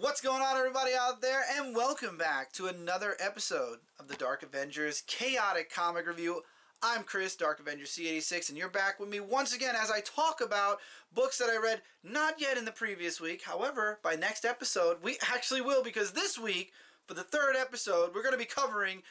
What's going on, everybody out there, and welcome back to another episode of the Dark Avengers Chaotic Comic Review. I'm Chris, Dark Avenger C86, and you're back with me once again as I talk about books that I read not yet in the previous week. However, by next episode, we actually will, because this week, for the third episode, we're going to be covering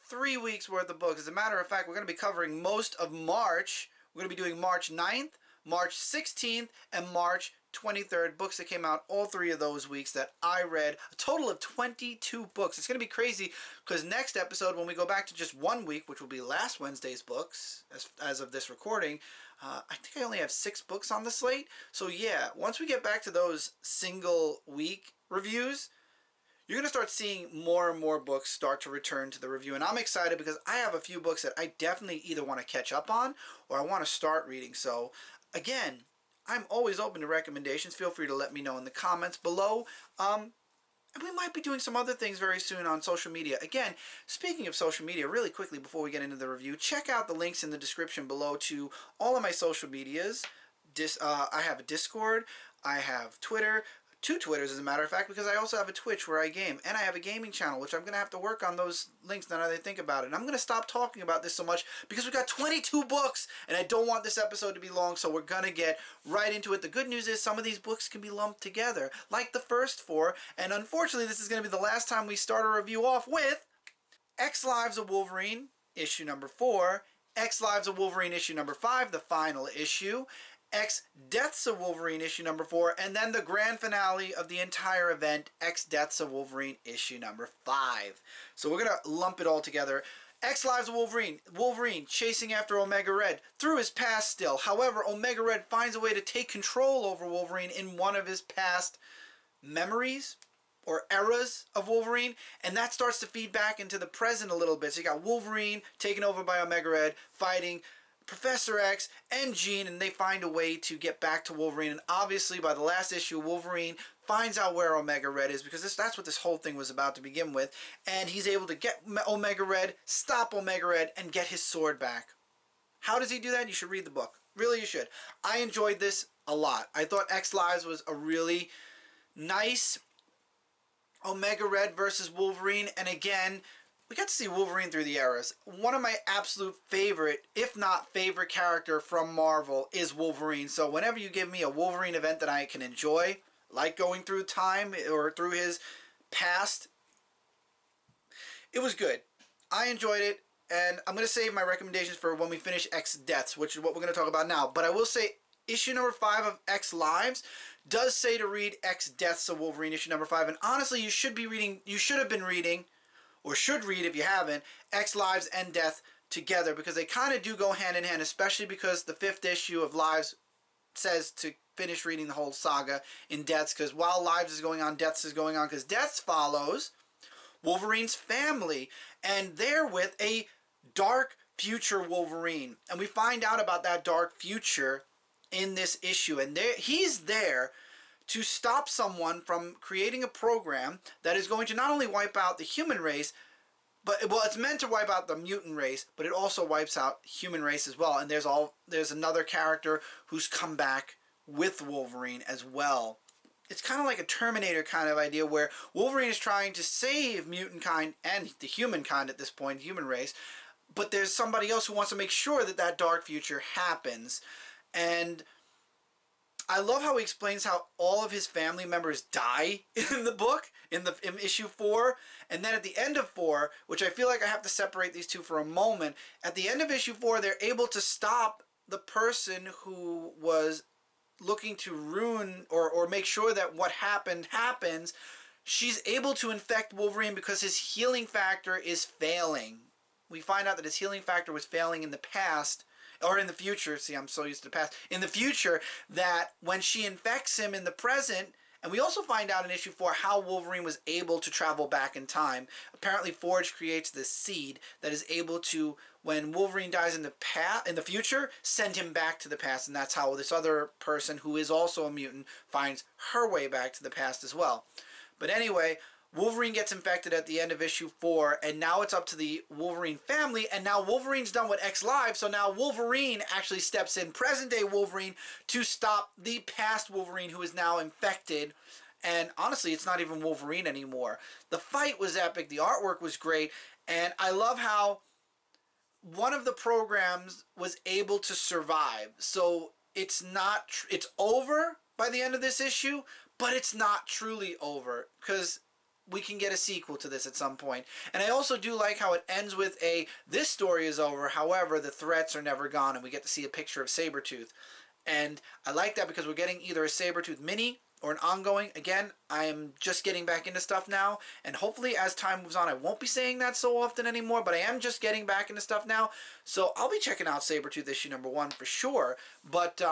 3 weeks worth of books. As a matter of fact, we're going to be covering most of March. We're going to be doing March 9th, March 16th, and March 23rd, books that came out all 3 of those weeks that I read. A total of 22 books. It's going to be crazy because next episode, when we go back to just 1 week, which will be last Wednesday's books, as of this recording, I think I only have 6 books on the slate. So yeah, once we get back to those single week reviews, you're going to start seeing more and more books start to return to the review. And I'm excited because I have a few books that I definitely either want to catch up on or I want to start reading. So again, I'm always open to recommendations. Feel free to let me know in the comments below. And we might be doing some other things very soon on social media. Again, speaking of social media, really quickly before we get into the review, check out the links in the description below to all of my social medias. I have a Discord, I have Twitter, 2 Twitters as a matter of fact, because I also have a Twitch where I game, and I have a gaming channel, which I'm going to have to work on those links now that I think about it. And I'm going to stop talking about this so much because we've got 22 books, and I don't want this episode to be long, so we're going to get right into it. The good news is some of these books can be lumped together, like the first 4, and unfortunately this is going to be the last time we start a review off with X Lives of Wolverine, issue number 4, X Lives of Wolverine, issue number 5, the final issue, X Deaths of Wolverine, issue number 4, and then the grand finale of the entire event, X Deaths of Wolverine, issue number 5. So we're going to lump it all together. X Lives of Wolverine. Wolverine chasing after Omega Red through his past still. However, Omega Red finds a way to take control over Wolverine in one of his past memories or eras of Wolverine, and that starts to feed back into the present a little bit. So you got Wolverine taken over by Omega Red, fighting Professor X and Jean, and they find a way to get back to Wolverine. And obviously by the last issue, Wolverine finds out where Omega Red is, because that's what this whole thing was about to begin with, and he's able to get Omega Red, stop Omega Red, and get his sword back. How does he do that? You should read the book. Really, you should. I enjoyed this a lot. I thought X Lives was a really nice Omega Red versus Wolverine, and again, we got to see Wolverine through the eras. One of my absolute favorite, if not favorite character from Marvel is Wolverine. So whenever you give me a Wolverine event that I can enjoy, like going through time or through his past, it was good. I enjoyed it, and I'm going to save my recommendations for when we finish X Deaths, which is what we're going to talk about now. But I will say issue number 5 of X Lives does say to read X Deaths of Wolverine, issue number 5. And honestly, you should have been reading, or should read if you haven't, X Lives and Death together, because they kind of do go hand in hand, especially because the 5th issue of Lives says to finish reading the whole saga in Deaths, because while Lives is going on, Deaths is going on, because Deaths follows Wolverine's family, and they're with a dark future Wolverine. And we find out about that dark future in this issue, and he's there to stop someone from creating a program that is going to not only wipe out the human race, but, well, it's meant to wipe out the mutant race, but it also wipes out human race as well. And there's another character who's come back with Wolverine as well. It's kind of like a Terminator kind of idea, where Wolverine is trying to save mutant kind and the human kind at this point, human race, but there's somebody else who wants to make sure that that dark future happens. And I love how he explains how all of his family members die in the book, in issue 4, and then at the end of 4, which I feel like I have to separate these two for a moment, at the end of issue 4, they're able to stop the person who was looking to ruin or make sure that what happened happens. She's able to infect Wolverine because his healing factor is failing. We find out that his healing factor was failing in the past, or in the future. See, I'm so used to the past. In the future, that when she infects him in the present, and we also find out in issue 4 how Wolverine was able to travel back in time. Apparently, Forge creates this seed that is able to, when Wolverine dies in the future, send him back to the past, and that's how this other person, who is also a mutant, finds her way back to the past as well. But anyway, Wolverine gets infected at the end of issue 4, and now it's up to the Wolverine family, and now Wolverine's done with X Lives, so now Wolverine actually steps in, present-day Wolverine, to stop the past Wolverine who is now infected And honestly, it's not even Wolverine anymore. The fight was epic. The artwork was great. And I love how one of the programs was able to survive. So it's not, it's over by the end of this issue, but it's not truly over because we can get a sequel to this at some point. And I also do like how it ends with this story is over, however, the threats are never gone, and we get to see a picture of Sabretooth. And I like that because we're getting either a Sabretooth mini or an ongoing. Again, I am just getting back into stuff now, and hopefully as time moves on, I won't be saying that so often anymore, but I am just getting back into stuff now, so I'll be checking out Sabretooth issue number 1 for sure. But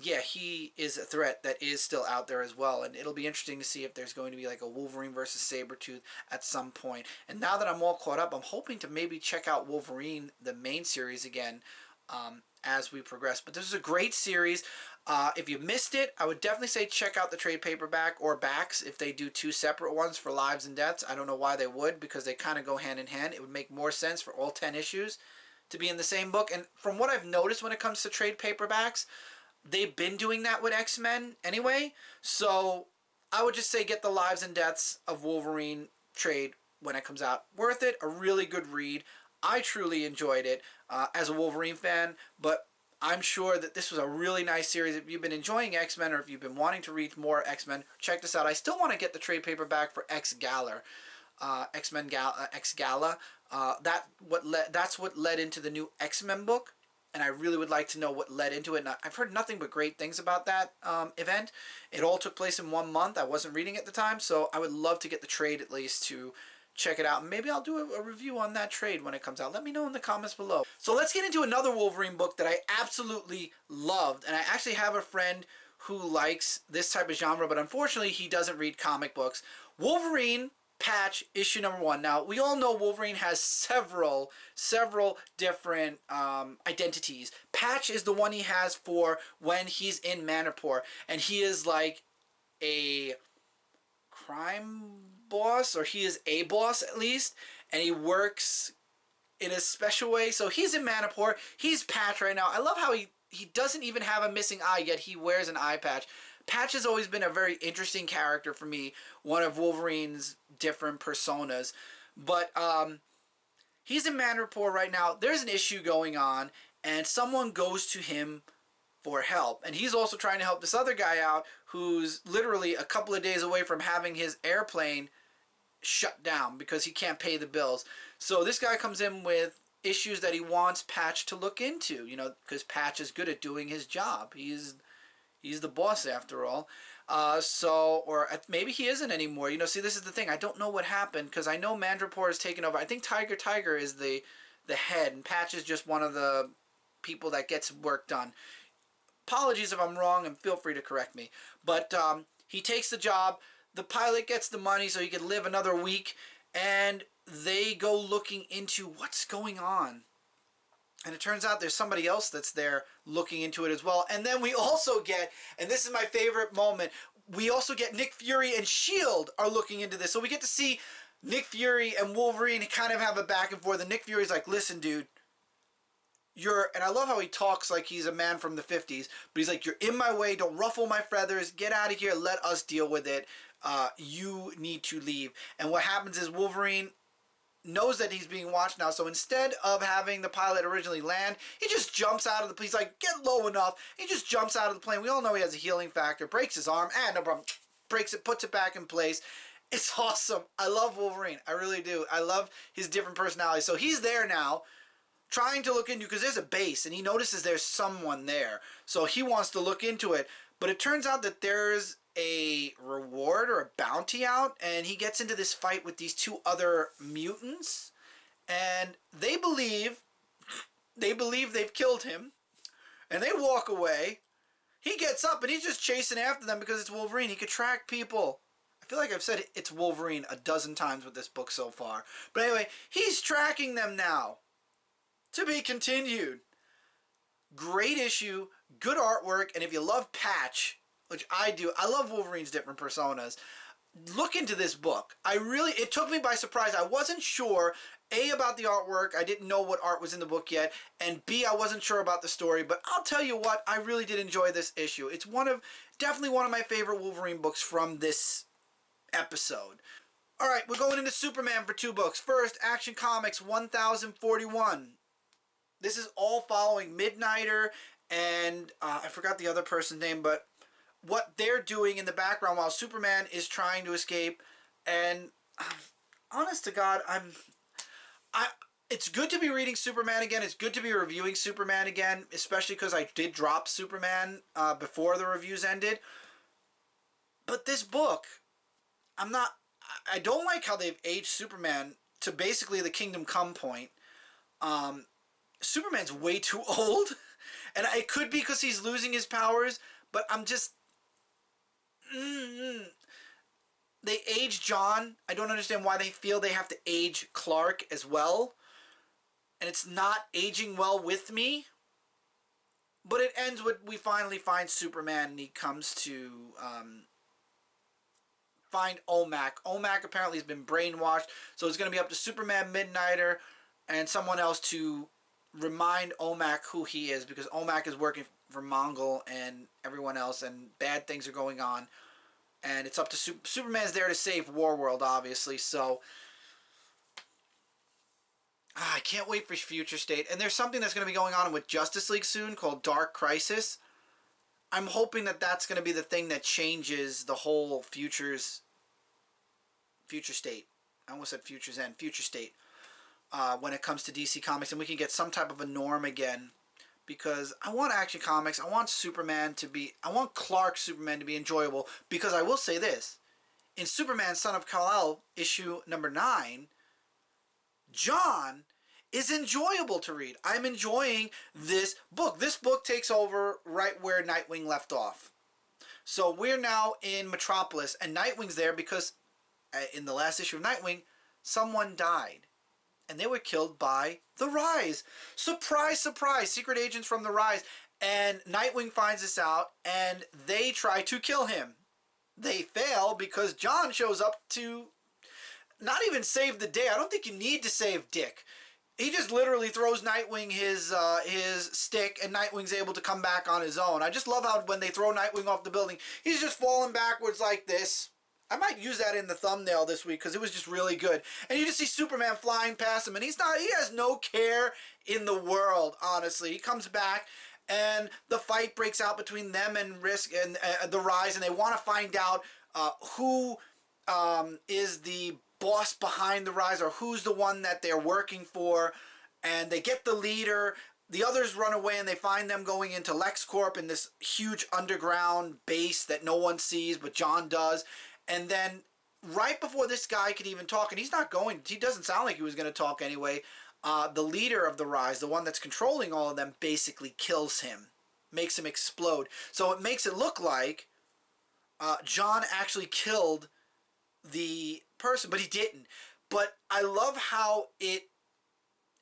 yeah, he is a threat that is still out there as well, and it'll be interesting to see if there's going to be like a Wolverine versus Sabretooth at some point. And now that I'm all caught up, I'm hoping to maybe check out Wolverine, the main series again, as we progress. But this is a great series. If you missed it, I would definitely say check out the trade paperback or backs if they do 2 separate ones for Lives and Deaths. I don't know why they would, because they kind of go hand in hand. It would make more sense for all 10 issues to be in the same book. And from what I've noticed when it comes to trade paperbacks, they've been doing that with X-Men anyway. So I would just say get the Lives and Deaths of Wolverine trade when it comes out. Worth it. A really good read. I truly enjoyed it as a Wolverine fan, but I'm sure that this was a really nice series. If you've been enjoying X-Men or if you've been wanting to read more X-Men, check this out. I still want to get the trade paperback for X-Gala, X-Men Gala, X-Gala. That's what led into the new X-Men book, and I really would like to know what led into it. And I've heard nothing but great things about that event. It all took place in 1 month. I wasn't reading at the time, so I would love to get the trade at least to check it out. Maybe I'll do a review on that trade when it comes out. Let me know in the comments below. So let's get into another Wolverine book that I absolutely loved. And I actually have a friend who likes this type of genre, but unfortunately he doesn't read comic books. Wolverine Patch issue number 1. Now, we all know Wolverine has several different identities. Patch is the one he has for when he's in Manipur, and he is like a crime boss, or he is a boss at least, and he works in a special way. So he's in Manipur. He's Patch right now. I love how he doesn't even have a missing eye, yet he wears an eye patch. Patch has always been a very interesting character for me, one of Wolverine's different personas. But he's in Manipur right now. There's an issue going on, and someone goes to him for help. And he's also trying to help this other guy out who's literally a couple of days away from having his airplane shut down because he can't pay the bills. So this guy comes in with issues that he wants Patch to look into, you know, because Patch is good at doing his job. He's the boss after all. Or maybe he isn't anymore. You know, see, this is the thing. I don't know what happened because I know Mandrapore has taken over. I think Tiger is the head, and Patch is just one of the people that gets work done. Apologies if I'm wrong, and feel free to correct me. But he takes the job. The pilot gets the money so he can live another week, and they go looking into what's going on. And it turns out there's somebody else that's there looking into it as well. And then we also get, and this is my favorite moment, we also get Nick Fury and S.H.I.E.L.D. are looking into this. So we get to see Nick Fury and Wolverine kind of have a back and forth. And Nick Fury's like, listen, dude, and I love how he talks like he's a man from the 50s, but he's like, you're in my way, don't ruffle my feathers, get out of here, let us deal with it. You need to leave. And what happens is Wolverine knows that he's being watched now, so instead of having the pilot originally land, he just jumps out of the plane. He's like, get low enough. He just jumps out of the plane. We all know he has a healing factor, breaks his arm, and no problem, breaks it, puts it back in place. It's awesome. I love Wolverine. I really do. I love his different personalities. So he's there now, trying to look into, because there's a base, and he notices there's someone there. So he wants to look into it. But it turns out that there's a reward or a bounty out, and he gets into this fight with these 2 other mutants, and they believe they've killed him, and they walk away. He gets up, and he's just chasing after them because it's Wolverine. He could track people. I feel like I've said it's Wolverine a dozen times with this book so far. But anyway, he's tracking them now. To be continued. Great issue, good artwork, and if you love Patch, which I do, I love Wolverine's different personas, look into this book. It took me by surprise. I wasn't sure, A, about the artwork. I didn't know what art was in the book yet, and B, I wasn't sure about the story, but I'll tell you what, I really did enjoy this issue. It's definitely one of my favorite Wolverine books from this episode. All right, we're going into Superman for 2 books. First, Action Comics 1041. This is all following Midnighter and I forgot the other person's name, but what they're doing in the background while Superman is trying to escape. And honest to God, it's good to be reading Superman again. It's good to be reviewing Superman again, especially because I did drop Superman before the reviews ended. But this book, I don't like how they've aged Superman to basically the Kingdom Come point. Superman's way too old, and it could be because he's losing his powers, but I'm just... They age John. I don't understand why they feel they have to age Clark as well. And it's not aging well with me. But it ends with we finally find Superman and he comes to find OMAC. OMAC apparently has been brainwashed. So it's going to be up to Superman, Midnighter, and someone else to remind OMAC who he is. Because OMAC is working for Mongol and everyone else. And bad things are going on. And it's up to Superman's there to save Warworld, obviously. So I can't wait for Future State. And there's something that's going to be going on with Justice League soon called Dark Crisis. I'm hoping that that's going to be the thing that changes the whole Future State. I almost said Future's End. Future State. When it comes to DC Comics. And we can get some type of a norm again. Because I want Action Comics. I want Superman to be... I want Clark Superman to be enjoyable. Because I will say this. In Superman Son of Kal-El, issue number 9... John is enjoyable to read. I'm enjoying this book. This book takes over right where Nightwing left off. So we're now in Metropolis, and Nightwing's there because in the last issue of Nightwing, someone died. And they were killed by the Rise. Surprise, surprise, secret agents from the Rise. And Nightwing finds this out, and they try to kill him. They fail because John shows up to... not even save the day. I don't think you need to save Dick. He just literally throws Nightwing his stick, and Nightwing's able to come back on his own. I just love how when they throw Nightwing off the building, he's just falling backwards like this. I might use that in the thumbnail this week because it was just really good. And you just see Superman flying past him, and he has no care in the world, honestly. He comes back, and the fight breaks out between them and Risk and the Rise, and they want to find out who is the boss behind the Rise, or who's the one that they're working for. And they get the leader. The others run away, and they find them going into LexCorp in this huge underground base that no one sees, but John does. And then right before this guy could even talk, and he doesn't sound like he was going to talk anyway, the leader of the Rise, the one that's controlling all of them, basically kills him, makes him explode. So it makes it look like John actually killed the person, but he didn't. But I love how it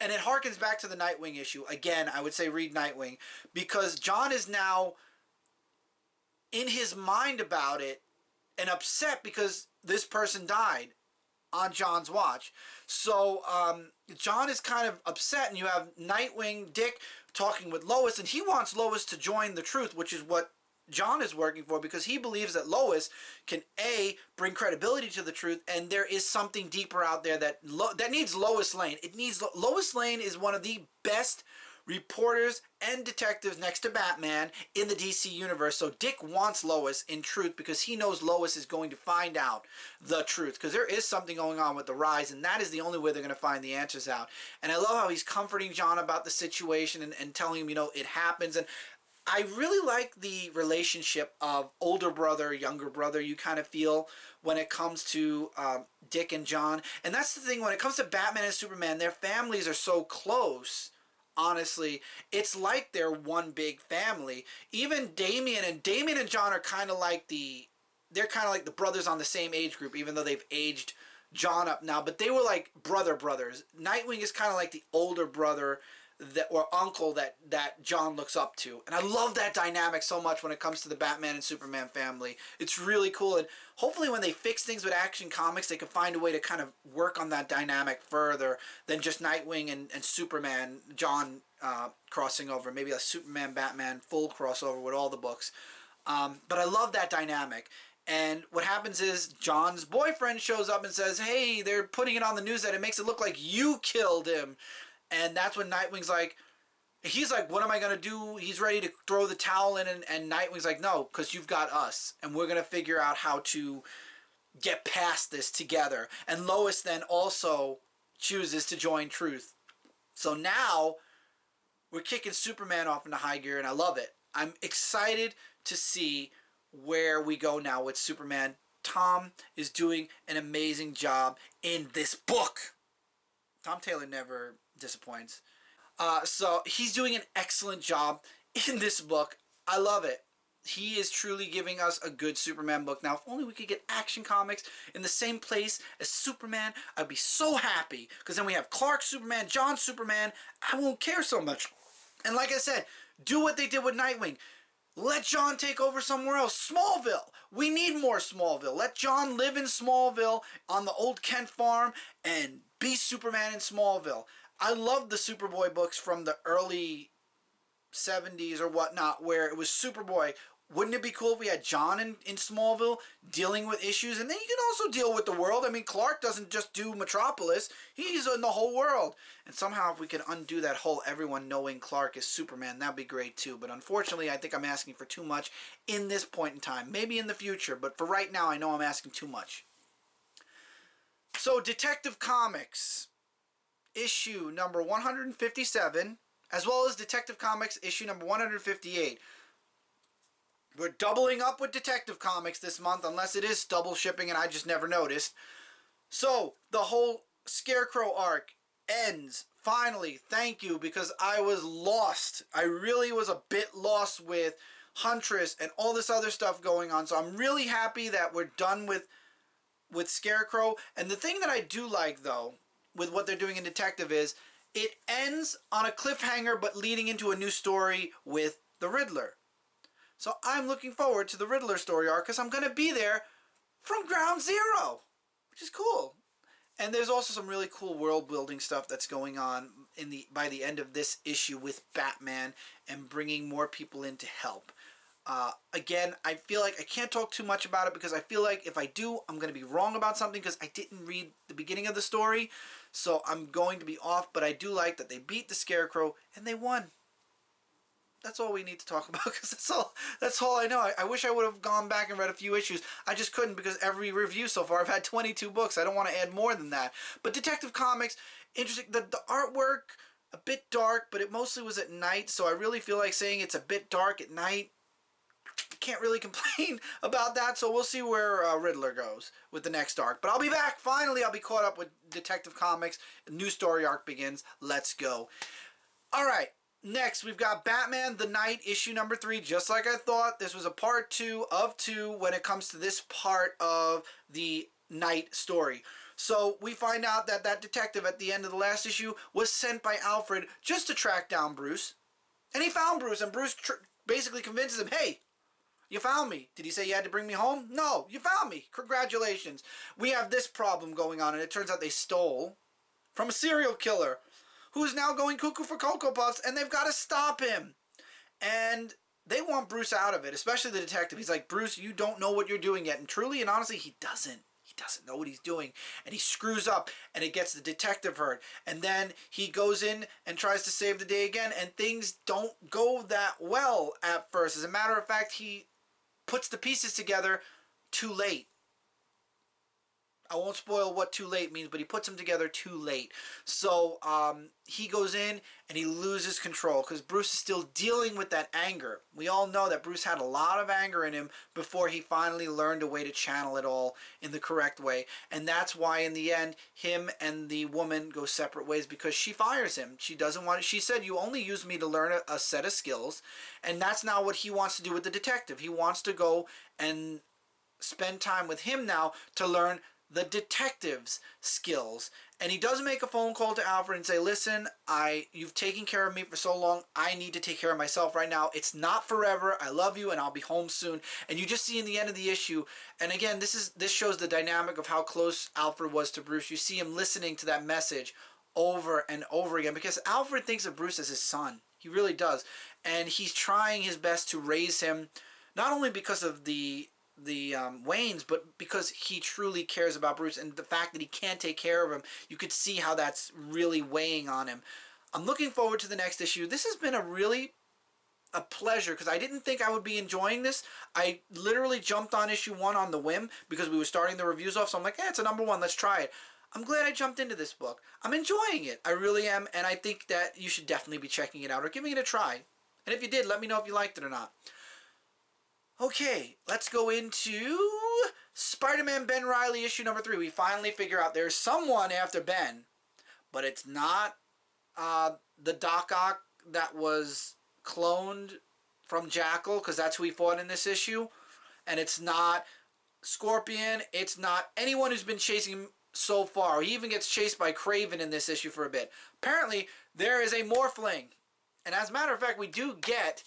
harkens back to the Nightwing issue. Again, I would say read Nightwing, because John is now in his mind about it and upset because this person died on John's watch. So John is kind of upset, and you have Nightwing, Dick, talking with Lois, and he wants Lois to join the Truth, which is what John is working for, because he believes that Lois can bring credibility to the Truth, and there is something deeper out there that needs Lois Lane. Lois Lane is one of the best reporters and detectives next to Batman in the DC universe. So Dick wants Lois in Truth because he knows Lois is going to find out the truth, because there is something going on with the Rise, and that is the only way they're going to find the answers out. And I love how he's comforting John about the situation and telling him, it happens. And I really like the relationship of older brother, younger brother, you kind of feel when it comes to Dick and John. And that's the thing, when it comes to Batman and Superman, their families are so close. Honestly, it's like they're one big family. Even Damian and John are kind of like the brothers on the same age group, even though they've aged John up now. But they were like brothers. Nightwing is kind of like the older brother or uncle that John looks up to. And I love that dynamic so much when it comes to the Batman and Superman family. It's really cool. And hopefully when they fix things with Action Comics, they can find a way to kind of work on that dynamic further than just Nightwing and Superman, John crossing over. Maybe a Superman, Batman full crossover with all the books. But I love that dynamic. And what happens is John's boyfriend shows up and says, hey, they're putting it on the news that it makes it look like you killed him. And that's when Nightwing's like, he's like, what am I going to do? He's ready to throw the towel in, and Nightwing's like, no, because you've got us. And we're going to figure out how to get past this together. And Lois then also chooses to join Truth. So now we're kicking Superman off into high gear, and I love it. I'm excited to see where we go now with Superman. Tom is doing an amazing job in this book. Tom Taylor never disappoints. So he's doing an excellent job in this book. I love it. He is truly giving us a good Superman book. Now, if only we could get Action Comics in the same place as Superman, I'd be so happy. Because then we have Clark Superman, John Superman. I won't care so much. And like I said, do what they did with Nightwing. Let John take over somewhere else. Smallville. We need more Smallville. Let John live in Smallville on the old Kent farm and be Superman in Smallville. I love the Superboy books from the early 70s or whatnot where it was Superboy. Wouldn't it be cool if we had John in Smallville dealing with issues? And then you can also deal with the world. I mean, Clark doesn't just do Metropolis. He's in the whole world. And somehow if we could undo that whole everyone knowing Clark is Superman, that'd be great too. But unfortunately, I think I'm asking for too much in this point in time. Maybe in the future, but for right now, I know I'm asking too much. So, Detective Comics, issue number 157, as well as Detective Comics, issue number 158. We're doubling up with Detective Comics this month, unless it is double shipping and I just never noticed. So, the whole Scarecrow arc ends, finally, thank you, because I was lost. I really was a bit lost with Huntress and all this other stuff going on, so I'm really happy that we're done with Scarecrow. And the thing that I do like, though, with what they're doing in Detective is, it ends on a cliffhanger, but leading into a new story with the Riddler. So I'm looking forward to the Riddler story arc because I'm going to be there from ground zero, which is cool. And there's also some really cool world building stuff that's going on by the end of this issue with Batman and bringing more people in to help. Again, I feel like I can't talk too much about it because I feel like if I do, I'm going to be wrong about something because I didn't read the beginning of the story. So I'm going to be off, but I do like that they beat the Scarecrow and they won. That's all we need to talk about because that's all I know. I wish I would have gone back and read a few issues. I just couldn't because every review so far I've had 22 books. I don't want to add more than that. But Detective Comics, interesting. The artwork, a bit dark, but it mostly was at night. So I really feel like saying it's a bit dark at night. Can't really complain about that. So we'll see where Riddler goes with the next arc. But I'll be back. Finally, I'll be caught up with Detective Comics. A new story arc begins. Let's go. All right. Next, we've got Batman the Night, issue number 3. Just like I thought, this was a part 2 of 2 when it comes to this part of the Night story. So we find out that that detective at the end of the last issue was sent by Alfred just to track down Bruce. And he found Bruce, and Bruce basically convinces him, hey, you found me. Did he say you had to bring me home? No, you found me. Congratulations. We have this problem going on, and it turns out they stole from a serial killer who's now going cuckoo for Cocoa Puffs, and they've got to stop him. And they want Bruce out of it, especially the detective. He's like, Bruce, you don't know what you're doing yet. And truly and honestly, he doesn't. He doesn't know what he's doing. And he screws up, and it gets the detective hurt. And then he goes in and tries to save the day again, and things don't go that well at first. As a matter of fact, he puts the pieces together too late. I won't spoil what too late means, but he puts them together too late. So he goes in and he loses control because Bruce is still dealing with that anger. We all know that Bruce had a lot of anger in him before he finally learned a way to channel it all in the correct way. And that's why in the end, him and the woman go separate ways because she fires him. She doesn't want it. She said, you only used me to learn a set of skills. And that's now what he wants to do with the detective. He wants to go and spend time with him now to learn the detective's skills. And he does make a phone call to Alfred and say, listen, you've taken care of me for so long, I need to take care of myself right now. It's not forever. I love you and I'll be home soon. And you just see in the end of the issue, and again, this shows the dynamic of how close Alfred was to Bruce. You see him listening to that message over and over again because Alfred thinks of Bruce as his son. He really does. And he's trying his best to raise him, not only because of the Waynes, but because he truly cares about Bruce, and the fact that he can't take care of him, you could see how that's really weighing on him. I'm looking forward to the next issue. This has been a pleasure, because I didn't think I would be enjoying this. I literally jumped on issue 1 on the whim because we were starting the reviews off, so I'm like, it's a #1, let's try it. I'm glad I jumped into this book. I'm enjoying it. I really am, and I think that you should definitely be checking it out or giving it a try. And if you did, let me know if you liked it or not. Okay, let's go into Spider-Man Ben Reily issue #3. We finally figure out there's someone after Ben, but it's not the Doc Ock that was cloned from Jackal, because that's who he fought in this issue. And it's not Scorpion. It's not anyone who's been chasing him so far. He even gets chased by Kraven in this issue for a bit. Apparently, there is a Morphling. And as a matter of fact, we do get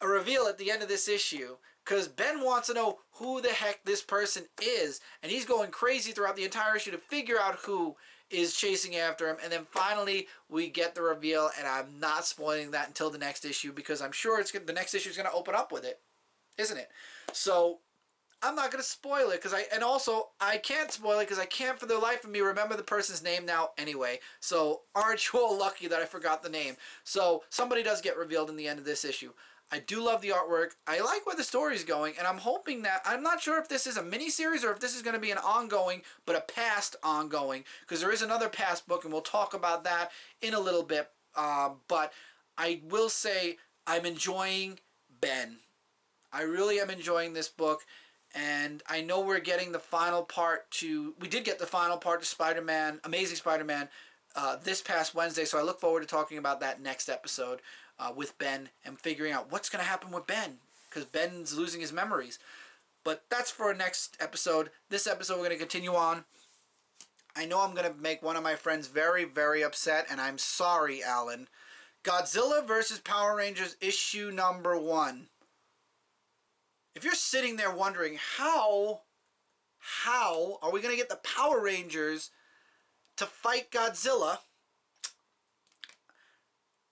a reveal at the end of this issue, because Ben wants to know who the heck this person is, and he's going crazy throughout the entire issue to figure out who is chasing after him. And then finally we get the reveal, and I'm not spoiling that until the next issue, because I'm sure the next issue is going to open up with it, isn't it? So I'm not going to spoil it, and also I can't spoil it because I can't for the life of me remember the person's name now anyway. So aren't you all lucky that I forgot the name? So somebody does get revealed in the end of this issue. I do love the artwork. I like where the story's going, and I'm hoping that, I'm not sure if this is a mini-series or if this is going to be an ongoing, but a past ongoing, because there is another past book, and we'll talk about that in a little bit. But I will say I'm enjoying Ben. I really am enjoying this book, and I know we're getting the final part to, we did get the final part to Spider-Man, Amazing Spider-Man, this past Wednesday, so I look forward to talking about that next episode. With Ben and figuring out what's going to happen with Ben, because Ben's losing his memories. But that's for our next episode. This episode we're going to continue on. I know I'm going to make one of my friends very, very upset, and I'm sorry, Alan. Godzilla vs. Power Rangers issue #1. If you're sitting there wondering how are we going to get the Power Rangers to fight Godzilla?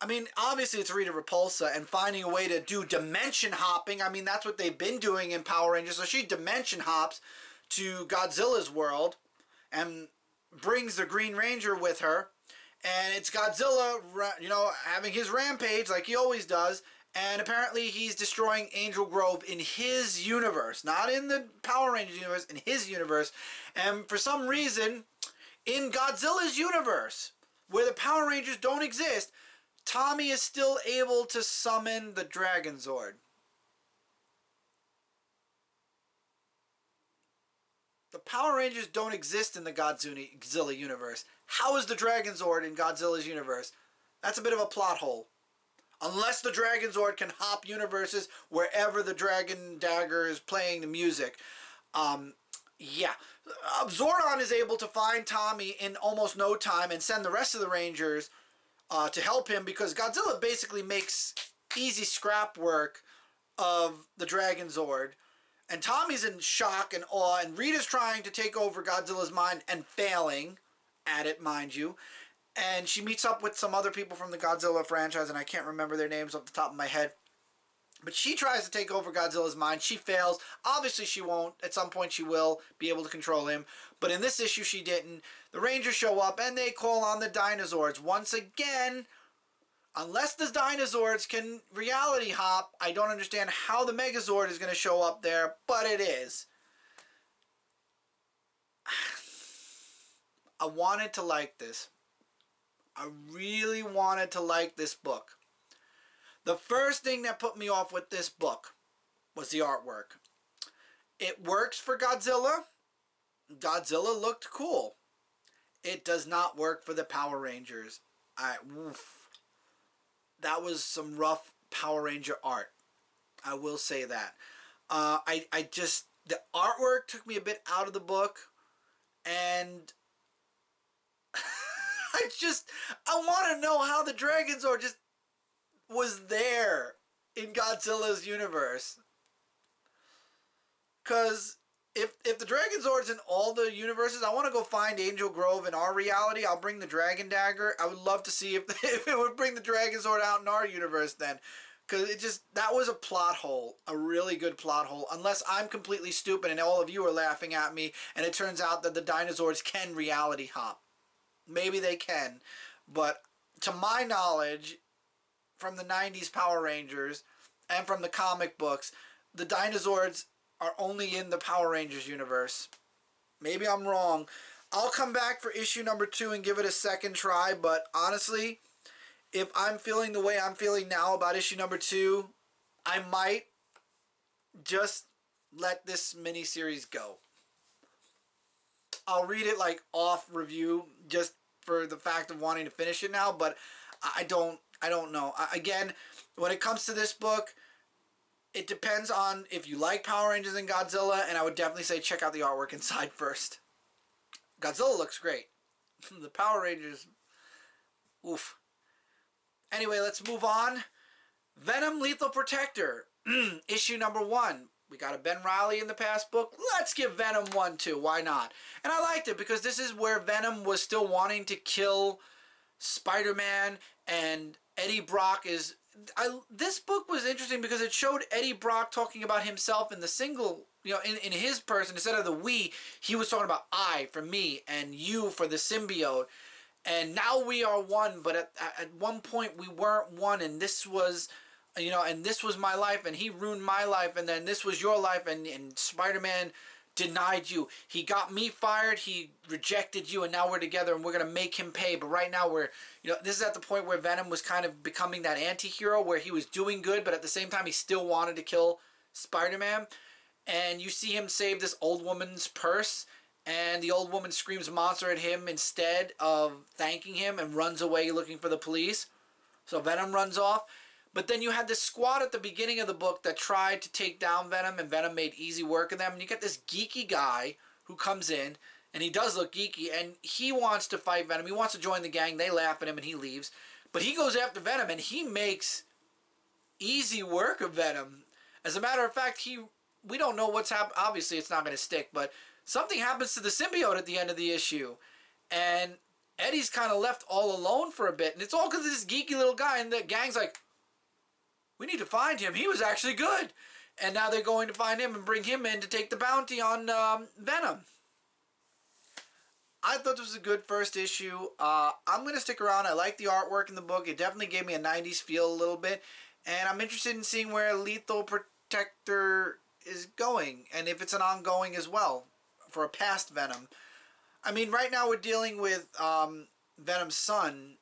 I mean, obviously it's Rita Repulsa, and finding a way to do dimension hopping. I mean, that's what they've been doing in Power Rangers. So she dimension hops to Godzilla's world and brings the Green Ranger with her. And it's Godzilla, you know, having his rampage like he always does. And apparently he's destroying Angel Grove in his universe. Not in the Power Rangers universe, in his universe. And for some reason, in Godzilla's universe, where the Power Rangers don't exist, Tommy is still able to summon the Dragon Zord. The Power Rangers don't exist in the Godzilla universe. How is the Dragon Zord in Godzilla's universe? That's a bit of a plot hole. Unless the Dragon Zord can hop universes wherever the Dragon Dagger is playing the music. Yeah. Zordon is able to find Tommy in almost no time and send the rest of the Rangers to help him, because Godzilla basically makes easy scrap work of the Dragon Zord. And Tommy's in shock and awe, and Rita's trying to take over Godzilla's mind and failing at it, mind you. And she meets up with some other people from the Godzilla franchise, and I can't remember their names off the top of my head. But she tries to take over Godzilla's mind. She fails. Obviously she won't. At some point she will be able to control him. But in this issue she didn't. The Rangers show up and they call on the Dinosaurs. Once again, unless the Dinosaurs can reality hop, I don't understand how the Megazord is going to show up there. But it is. I wanted to like this. I really wanted to like this book. The first thing that put me off with this book was the artwork. It works for Godzilla. Godzilla looked cool. It does not work for the Power Rangers. That was some rough Power Ranger art. I will say that. The artwork took me a bit out of the book, and I want to know how the Dragon Zord just was there in Godzilla's universe. Because if the Dragon Zord's in all the universes, I want to go find Angel Grove in our reality. I'll bring the Dragon Dagger. I would love to see if it would bring the Dragon Zord out in our universe then. Because that was a plot hole, a really good plot hole. Unless I'm completely stupid and all of you are laughing at me, and it turns out that the dinosaurs can reality hop. Maybe they can. But to my knowledge, from the 90s Power Rangers and from the comic books, the dinosaurs are only in the Power Rangers universe. Maybe I'm wrong. I'll come back for issue number 2 and give it a second try, but honestly, if I'm feeling the way I'm feeling now about issue number 2, I might just let this miniseries go. I'll read it like off review just for the fact of wanting to finish it now, but I don't know. Again, when it comes to this book, it depends on if you like Power Rangers and Godzilla, and I would definitely say check out the artwork inside first. Godzilla looks great. The Power Rangers, oof. Anyway, let's move on. Venom Lethal Protector, issue number 1. We got a Ben Reily in the past book. Let's give Venom 1 too. Why not? And I liked it because this is where Venom was still wanting to kill Spider-Man, and Eddie Brock is... this book was interesting because it showed Eddie Brock talking about himself in the single, in his person. Instead of the we, he was talking about I for me and you for the symbiote. And now we are one, but at one point we weren't one, and this was, and this was my life, and he ruined my life, and then this was your life, and Spider-Man denied you. He got me fired, he rejected you, and now we're together, and we're going to make him pay. But right now we're, this is at the point where Venom was kind of becoming that anti-hero, where he was doing good, but at the same time he still wanted to kill Spider-Man. And you see him save this old woman's purse, and the old woman screams monster at him instead of thanking him and runs away looking for the police. So Venom runs off. But then you had this squad at the beginning of the book that tried to take down Venom, and Venom made easy work of them. And you get this geeky guy who comes in, and he does look geeky, and he wants to fight Venom. He wants to join the gang. They laugh at him, and he leaves. But he goes after Venom, and he makes easy work of Venom. As a matter of fact, we don't know what's happened. Obviously, it's not going to stick, but something happens to the symbiote at the end of the issue. And Eddie's kind of left all alone for a bit. And it's all because of this geeky little guy. And the gang's like, we need to find him. He was actually good. And now they're going to find him and bring him in to take the bounty on Venom. I thought this was a good first issue. I'm going to stick around. I like the artwork in the book. It definitely gave me a 90s feel a little bit. And I'm interested in seeing where Lethal Protector is going. And if it's an ongoing as well for a past Venom. I mean, right now we're dealing with Venom's son,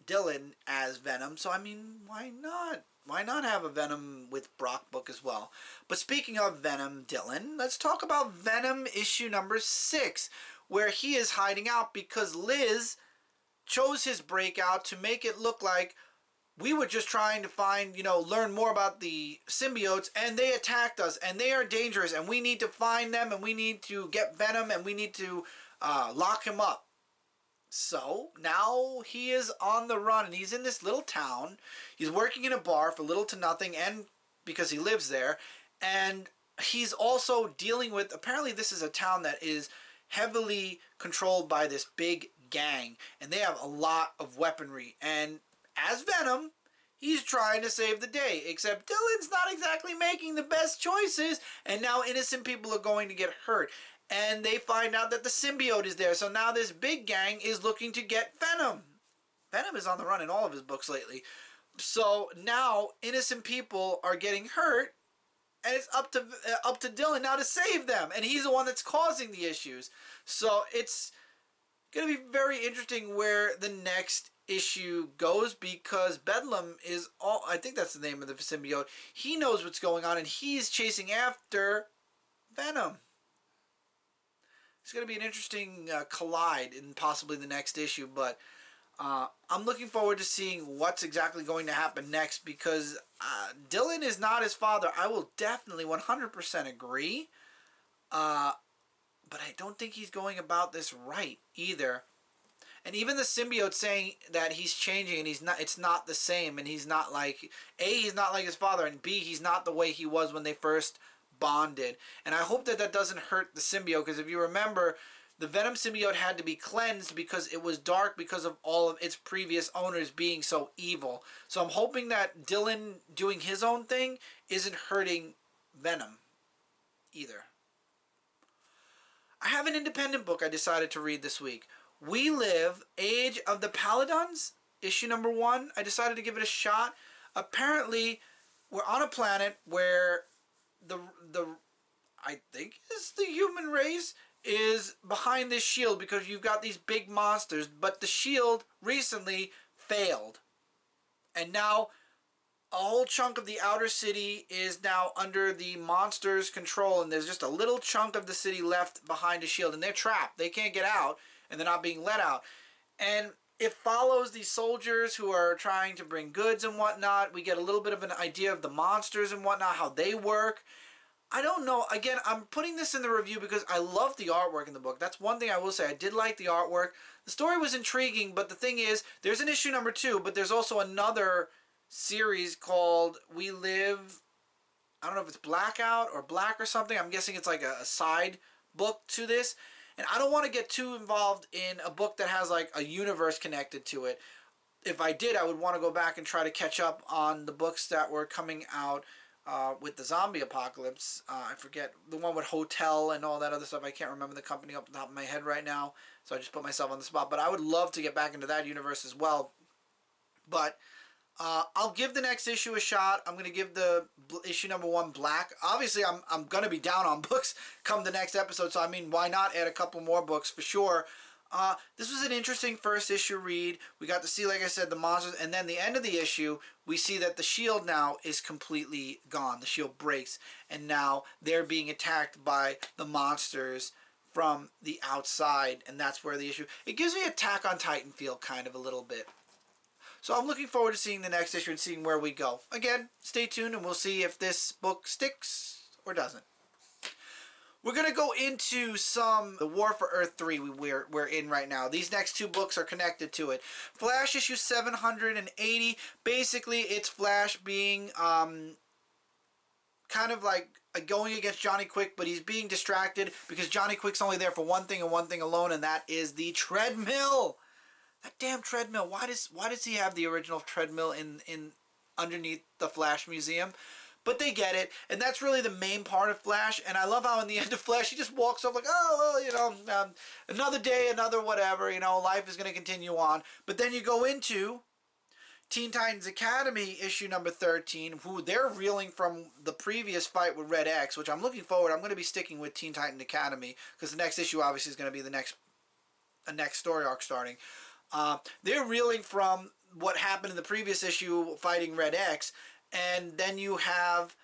Dylan, as Venom. So, I mean, why not? Why not have a Venom with Brock book as well? But speaking of Venom, Dylan, let's talk about Venom issue number 6, where he is hiding out because Liz chose his breakout to make it look like we were just trying to find, learn more about the symbiotes, and they attacked us, and they are dangerous, and we need to find them, and we need to get Venom, and we need to lock him up. So, now he is on the run, and he's in this little town. He's working in a bar for little to nothing, and because he lives there, and he's also dealing with, apparently this is a town that is heavily controlled by this big gang, and they have a lot of weaponry, and as Venom, he's trying to save the day, except Dylan's not exactly making the best choices, and now innocent people are going to get hurt. And they find out that the symbiote is there, so now this big gang is looking to get Venom. Venom is on the run in all of his books lately. So now innocent people are getting hurt, and it's up to Dylan now to save them, and he's the one that's causing the issues. So it's going to be very interesting where the next issue goes, because Bedlam is all, I think that's the name of the symbiote. He knows what's going on, and he's chasing after Venom. It's going to be an interesting collide in possibly the next issue, but I'm looking forward to seeing what's exactly going to happen next, because Dylan is not his father. I will definitely 100% agree, but I don't think he's going about this right either. And even the symbiote saying that he's changing and it's not the same, and he's not like, A, he's not like his father, and B, he's not the way he was when they first bonded. And I hope that doesn't hurt the symbiote, because if you remember, the Venom symbiote had to be cleansed because it was dark because of all of its previous owners being so evil. So I'm hoping that Dylan doing his own thing isn't hurting Venom either. I have an independent book I decided to read this week. We Live, Age of the Palladons, issue number 1. I decided to give it a shot. Apparently, we're on a planet where the I think it's the human race is behind this shield because you've got these big monsters, but the shield recently failed. And now a whole chunk of the outer city is now under the monsters' control, and there's just a little chunk of the city left behind the shield, and they're trapped. They can't get out, and they're not being let out. And it follows these soldiers who are trying to bring goods and whatnot. We get a little bit of an idea of the monsters and whatnot, how they work. I don't know. Again, I'm putting this in the review because I love the artwork in the book. That's one thing I will say. I did like the artwork. The story was intriguing, but the thing is, there's an issue number 2, but there's also another series called We Live, I don't know if it's Blackout or Black or something. I'm guessing it's like a side book to this. And I don't want to get too involved in a book that has like a universe connected to it. If I did, I would want to go back and try to catch up on the books that were coming out with the zombie apocalypse. I forget, the one with Hotel and all that other stuff. I can't remember the company off the top of my head right now, so I just put myself on the spot. But I would love to get back into that universe as well. But I'll give the next issue a shot. I'm going to give the issue number 1 Black. Obviously, I'm going to be down on books come the next episode, so I mean, why not add a couple more books for sure. This was an interesting first issue read. We got to see, like I said, the monsters, and then the end of the issue, we see that the shield now is completely gone. The shield breaks, and now they're being attacked by the monsters from the outside, and that's where the issue... It gives me Attack on Titan feel, kind of, a little bit. So I'm looking forward to seeing the next issue and seeing where we go. Again, stay tuned, and we'll see if this book sticks or doesn't. We're going to go into the War for Earth 3 we're in right now. These next 2 books are connected to it. Flash issue 780. Basically, it's Flash being kind of like going against Johnny Quick, but he's being distracted because Johnny Quick's only there for one thing and one thing alone, and that is the treadmill. That damn treadmill. Why does he have the original treadmill in underneath the Flash Museum? But they get it, and that's really the main part of Flash. And I love how in the end of Flash, he just walks off like, oh, well, you know, another day, another whatever, you know, life is going to continue on. But then you go into Teen Titans Academy issue number 13, who they're reeling from the previous fight with Red X, which I'm looking forward. I'm going to be sticking with Teen Titan Academy because the next issue obviously is going to be a next story arc starting. They're reeling from what happened in the previous issue fighting Red X, and then you have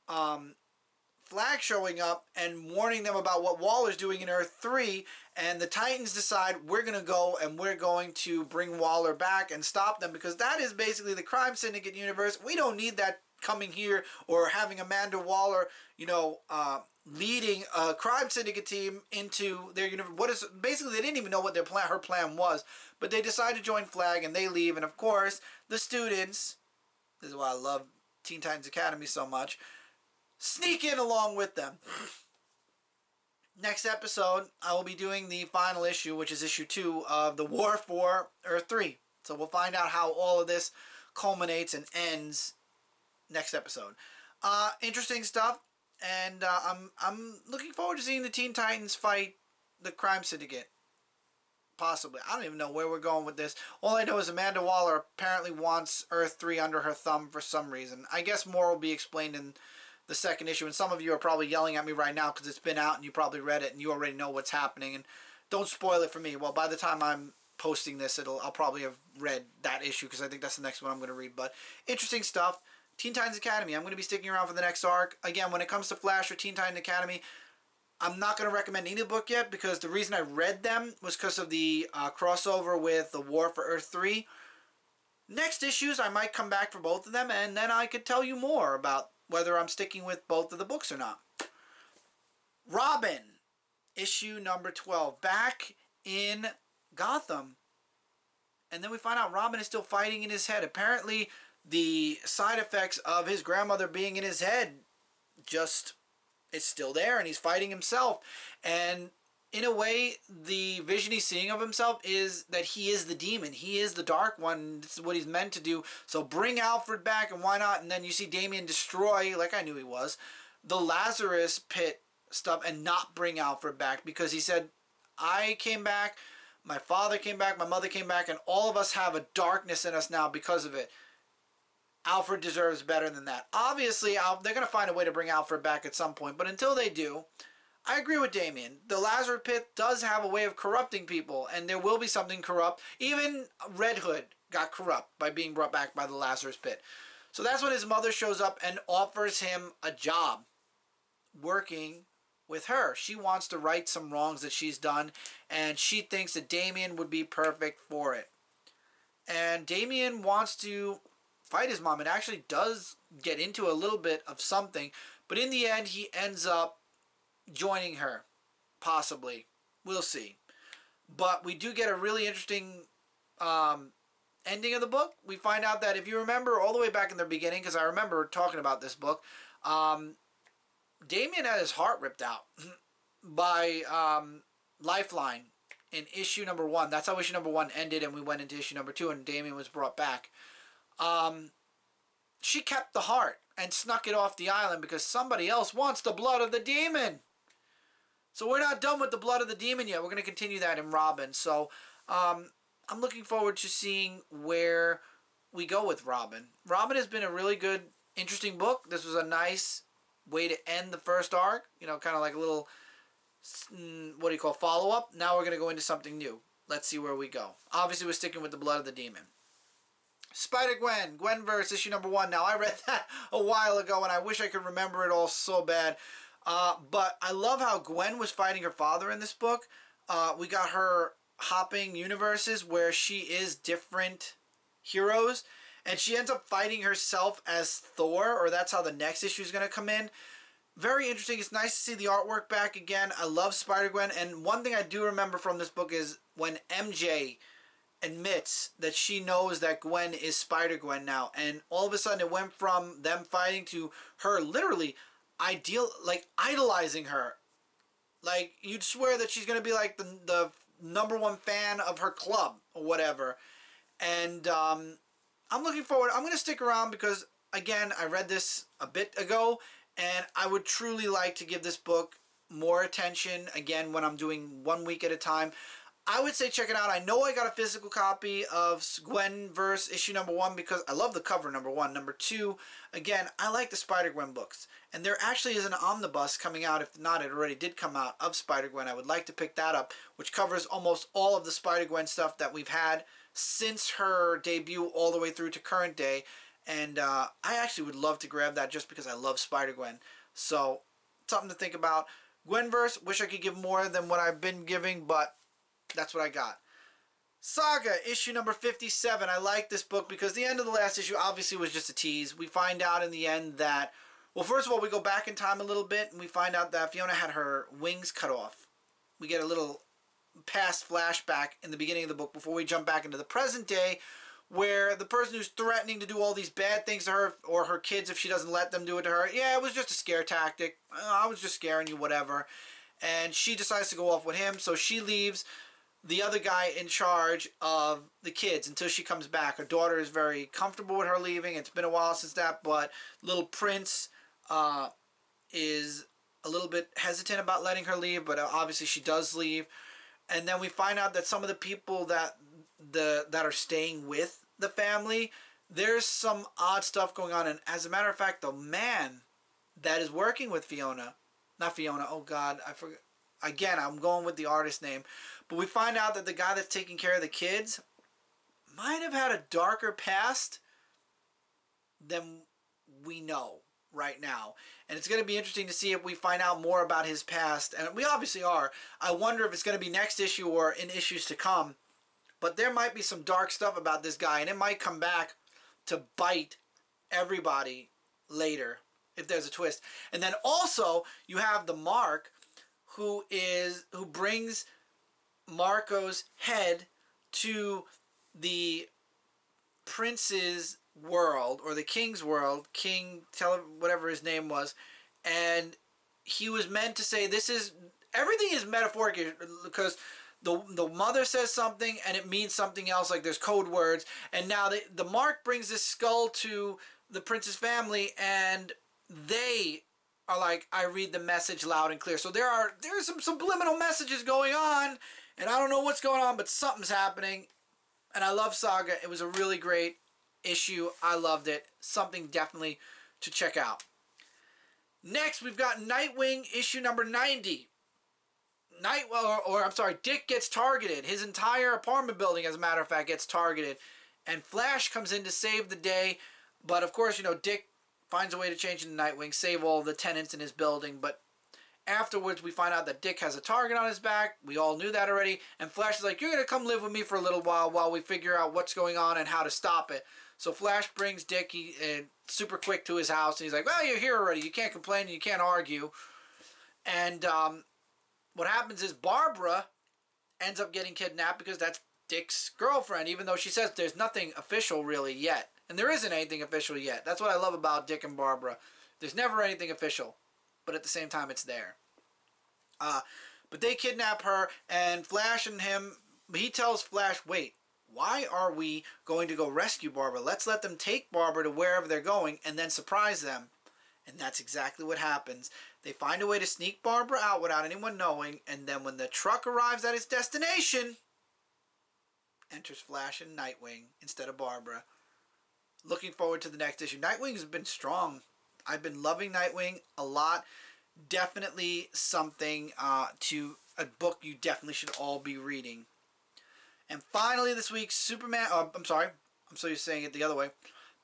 Flag showing up and warning them about what Waller's doing in Earth 3, and the Titans decide we're going to go and we're going to bring Waller back and stop them because that is basically the Crime Syndicate universe. We don't need that coming here or having Amanda Waller, you know, leading a Crime Syndicate team into their universe. Basically, they didn't even know what her plan was, but they decide to join Flag and they leave, and of course, the students, this is why I love Teen Titans Academy so much, sneak in along with them. Next episode, I will be doing the final issue, which is issue 2 of the War for Earth 3. So we'll find out how all of this culminates and ends next episode. Interesting stuff, and I'm looking forward to seeing the Teen Titans fight the Crime Syndicate. Possibly. I don't even know where we're going with this. All I know is Amanda Waller apparently wants Earth 3 under her thumb for some reason. I guess more will be explained in the second issue, and some of you are probably yelling at me right now because it's been out and you probably read it and you already know what's happening, and don't spoil it for me. Well, by the time I'm posting this, I'll probably have read that issue because I think that's the next one I'm going to read. But interesting stuff. Teen Titans Academy. I'm going to be sticking around for the next arc. Again, when it comes to Flash or Teen Titans Academy, I'm not going to recommend either book yet because the reason I read them was because of the crossover with the War for Earth 3. Next issues, I might come back for both of them, and then I could tell you more about whether I'm sticking with both of the books or not. Robin, issue number 12, back in Gotham. And then we find out Robin is still fighting in his head. Apparently, the side effects of his grandmother being in his head just... it's still there, and he's fighting himself. And in a way, the vision he's seeing of himself is that he is the demon. He is the Dark One. This is what he's meant to do. So bring Alfred back, and why not? And then you see Damian destroy, like I knew he was, the Lazarus pit stuff and not bring Alfred back because he said, I came back, my father came back, my mother came back, and all of us have a darkness in us now because of it. Alfred deserves better than that. Obviously, they're going to find a way to bring Alfred back at some point, but until they do, I agree with Damian. The Lazarus Pit does have a way of corrupting people, and there will be something corrupt. Even Red Hood got corrupt by being brought back by the Lazarus Pit. So that's when his mother shows up and offers him a job working with her. She wants to right some wrongs that she's done, and she thinks that Damian would be perfect for it. And Damian wants to fight his mom and actually does get into a little bit of something, but in the end he ends up joining her, possibly. We'll see. But we do get a really interesting ending of the book. We find out that, if you remember all the way back in the beginning, because I remember talking about this book, Damian had his heart ripped out by Lifeline in issue number 1. That's how issue number 1 ended, and we went into issue number 2, and Damian was brought back. She kept the heart and snuck it off the island because somebody else wants the blood of the demon. So we're not done with the blood of the demon yet. We're going to continue that in Robin. So I'm looking forward to seeing where we go with Robin. Robin has been a really good, interesting book. This was a nice way to end the first arc. You know, kind of like a little, what do you call, follow-up. Now we're going to go into something new. Let's see where we go. Obviously, we're sticking with the blood of the demon. Spider-Gwen, Gwenverse, issue number 1. Now, I read that a while ago, and I wish I could remember it all so bad. But I love how Gwen was fighting her father in this book. We got her hopping universes where she is different heroes, and she ends up fighting herself as Thor, or that's how the next issue is going to come in. Very interesting. It's nice to see the artwork back again. I love Spider-Gwen, and one thing I do remember from this book is when MJ admits that she knows that Gwen is Spider-Gwen now, and all of a sudden it went from them fighting to her literally idolizing her. Like, you'd swear that she's gonna be like the number 1 fan of her club or whatever. And I'm looking forward. I'm gonna stick around because, again, I read this a bit ago, and I would truly like to give this book more attention again when I'm doing 1 week at a time. I would say check it out. I know I got a physical copy of Gwenverse issue number 1 because I love the cover, number 1. Number 2, again, I like the Spider-Gwen books. And there actually is an omnibus coming out, if not, it already did come out, of Spider-Gwen. I would like to pick that up, which covers almost all of the Spider-Gwen stuff that we've had since her debut all the way through to current day. And I actually would love to grab that just because I love Spider-Gwen. So, something to think about. Gwenverse, wish I could give more than what I've been giving, but that's what I got. Saga, issue number 57. I like this book because the end of the last issue obviously was just a tease. We find out in the end that, well, first of all, we go back in time a little bit and we find out that Fiona had her wings cut off. We get a little past flashback in the beginning of the book before we jump back into the present day, where the person who's threatening to do all these bad things to her or her kids if she doesn't let them do it to her, yeah, it was just a scare tactic. I was just scaring you, whatever. And she decides to go off with him, so she leaves the other guy in charge of the kids until she comes back. Her daughter is very comfortable with her leaving. It's been a while since that, but little Prince is a little bit hesitant about letting her leave, but obviously she does leave. And then we find out that some of the people that are staying with the family, there's some odd stuff going on. And as a matter of fact, the man that is working with Fiona, not Fiona, oh God, I forgot. Again, I'm going with the artist name. But we find out that the guy that's taking care of the kids might have had a darker past than we know right now. And it's going to be interesting to see if we find out more about his past. And we obviously are. I wonder if it's going to be next issue or in issues to come. But there might be some dark stuff about this guy. And it might come back to bite everybody later if there's a twist. And then also you have the Mark who brings Marco's head to the prince's world, or the king's world, whatever his name was, and he was meant to say, this is everything is metaphoric because the mother says something and it means something else, like there's code words, and now the Mark brings this skull to the prince's family, and they are like, I read the message loud and clear. So there's some subliminal messages going on, and I don't know what's going on, but something's happening. And I love Saga. It was a really great issue. I loved it. Something definitely to check out. Next, we've got Nightwing issue number 90. Dick gets targeted. His entire apartment building, as a matter of fact, gets targeted. And Flash comes in to save the day. But, of course, Dick finds a way to change into Nightwing, save all the tenants in his building. But afterwards, we find out that Dick has a target on his back. We all knew that already. And Flash is like, you're going to come live with me for a little while we figure out what's going on and how to stop it. So Flash brings Dick super quick to his house. And he's like, well, you're here already. You can't complain and you can't argue. And what happens is Barbara ends up getting kidnapped because that's Dick's girlfriend, even though she says there's nothing official really yet. And there isn't anything official yet. That's what I love about Dick and Barbara. There's never anything official, but at the same time it's there. But they kidnap her, and Flash and him, he tells Flash, wait, why are we going to go rescue Barbara? Let's let them take Barbara to wherever they're going and then surprise them. And that's exactly what happens. They find a way to sneak Barbara out without anyone knowing, and then when the truck arrives at its destination, enters Flash and Nightwing instead of Barbara. Looking forward to the next issue. Nightwing has been strong. I've been loving Nightwing a lot. Definitely something to a book you definitely should all be reading. And finally this week, Superman... I'm sorry. I'm so used to saying it the other way.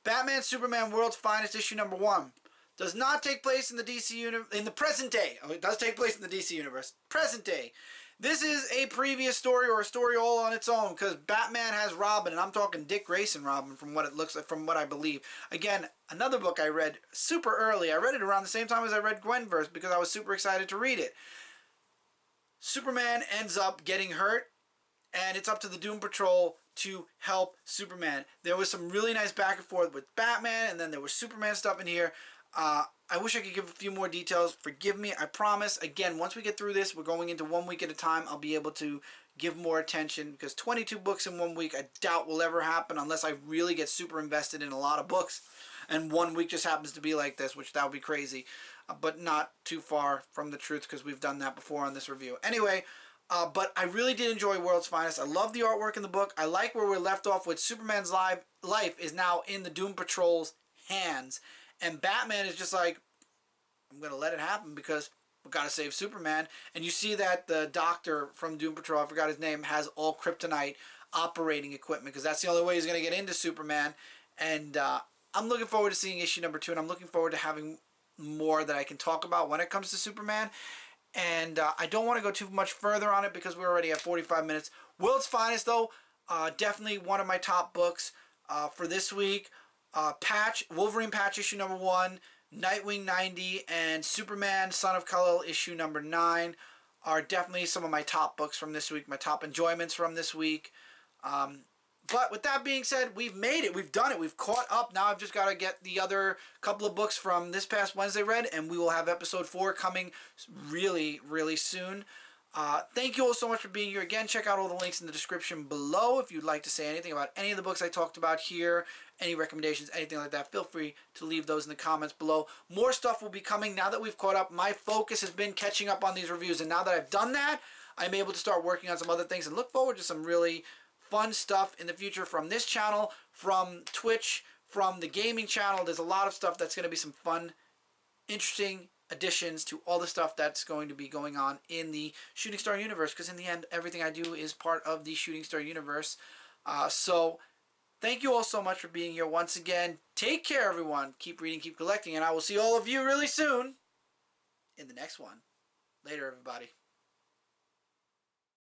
Batman Superman World's Finest issue number 1. Does not take place in the DC universe, in the present day. Oh, it does take place in the DC universe. Present day. This is a previous story, or a story all on its own, because Batman has Robin, and I'm talking Dick Grayson Robin from what it looks like, from what I believe. Again, another book I read super early. I read it around the same time as I read Gwenverse because I was super excited to read it. Superman ends up getting hurt, and it's up to the Doom Patrol to help Superman. There was some really nice back and forth with Batman, and then there was Superman stuff in here. I wish I could give a few more details. Forgive me, I promise. Again, once we get through this, we're going into 1 week at a time. I'll be able to give more attention, because 22 books in 1 week I doubt will ever happen unless I really get super invested in a lot of books. And 1 week just happens to be like this, which that would be crazy. But not too far from the truth, because we've done that before on this review. Anyway, but I really did enjoy World's Finest. I love the artwork in the book. I like where we're left off with Superman's life is now in the Doom Patrol's hands. And Batman is just like, I'm going to let it happen because we've got to save Superman. And you see that the doctor from Doom Patrol, I forgot his name, has all kryptonite operating equipment, because that's the only way he's going to get into Superman. And I'm looking forward to seeing issue number 2, and I'm looking forward to having more that I can talk about when it comes to Superman. And I don't want to go too much further on it because we're already at 45 minutes. World's Finest, though, definitely one of my top books for this week. Wolverine Patch issue number 1, Nightwing 90, and Superman Son of Kal-El issue number 9 are definitely some of my top books from this week, my top enjoyments from this week. But with that being said, we've made it. We've done it. We've caught up. Now I've just got to get the other couple of books from this past Wednesday read, and we will have episode 4 coming really, really soon. Thank you all so much for being here. Again, check out all the links in the description below if you'd like to say anything about any of the books I talked about here, any recommendations, anything like that. Feel free to leave those in the comments below. More stuff will be coming now that we've caught up. My focus has been catching up on these reviews, and now that I've done that, I'm able to start working on some other things and look forward to some really fun stuff in the future from this channel, from Twitch, from the gaming channel. There's a lot of stuff that's going to be some fun, interesting additions to all the stuff that's going to be going on in the Shooting Star universe, because in the end, everything I do is part of the Shooting Star universe. So thank you all so much for being here once again. Take care, everyone. Keep reading, keep collecting, and I will see all of you really soon in the next one. Later, everybody.